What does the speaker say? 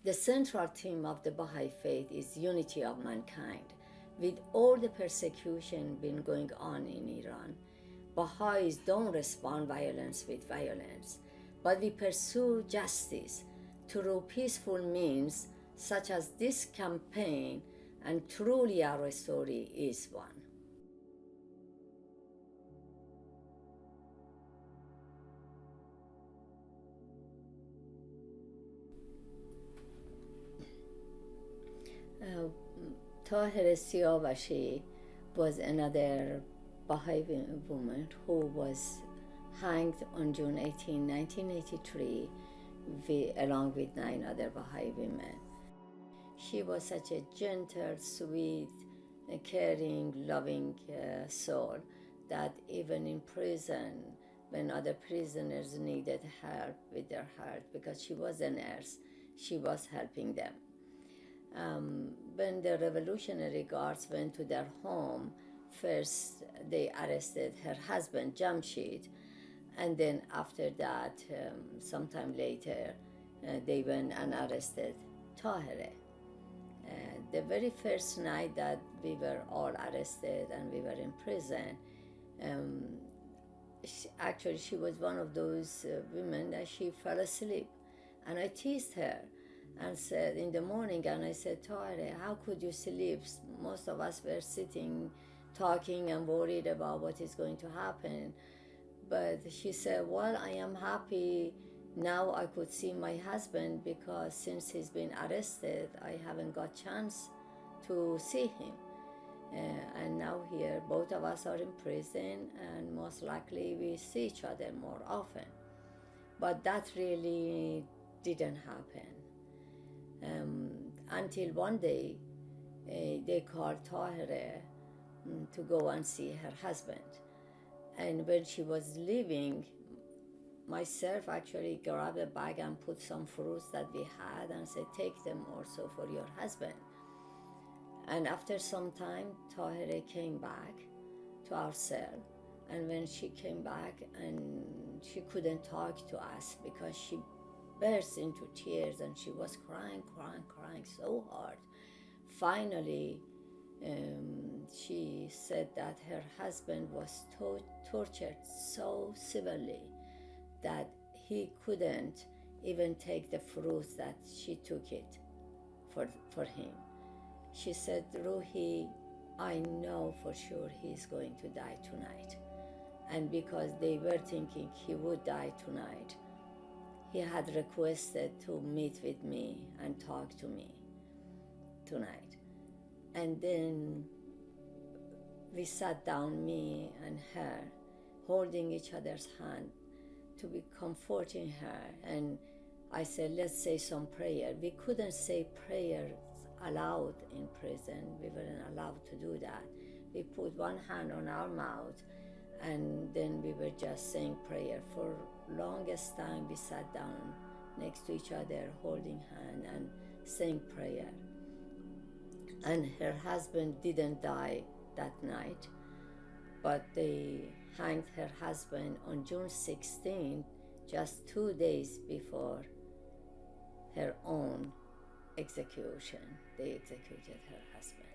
The central theme of the Baha'i faith is unity of mankind. With all the persecution been going on in Iran, Baha'is don't respond violence with violence, but we pursue justice through peaceful means such as this campaign, and truly our story is one. Tahereh Siyavushi was another Baha'i woman who was hanged on June 18, 1983, along with 9 other Baha'i women. She was such a gentle, sweet, caring, loving soul that even in prison, when other prisoners needed help with their health, because she was a nurse, she was helping them. When the Revolutionary Guards went to their home, first they arrested her husband, Jamshid, and then after that, sometime later, they went and arrested Tahereh. The very first night that we were all arrested and we were in prison, she was one of those women that she fell asleep. And I teased her and said in the morning, and I said, Tahereh, how could you sleep? Most of us were sitting, talking and worried about what is going to happen. But she said, well, I am happy now I could see my husband, because since he's been arrested, I haven't got chance to see him. And now here, both of us are in prison, and most likely we see each other more often. But that really didn't happen. Until one day, they called Tahereh to go and see her husband. And when she was leaving, myself actually grabbed a bag and put some fruits that we had and said, take them also for your husband. And after some time, Tahereh came back to our cell. And when she came back, and she couldn't talk to us because she burst into tears and she was crying so hard. Finally, she said that her husband was tortured so severely that he couldn't even take the fruits that she took it for him. She said, Ruhi, I know for sure he's going to die tonight. And because they were thinking he would die tonight, he had requested to meet with me and talk to me tonight. And then we sat down, me and her, holding each other's hand to be comforting her. And I said, let's say some prayer. We couldn't say prayers aloud in prison. We weren't allowed to do that. We put one hand on our mouth, and then we were just saying prayer. For longest time, we sat down next to each other, holding hand and saying prayer. And her husband didn't die that night, but they hanged her husband on June 16th, just 2 days before her own execution. They executed her husband.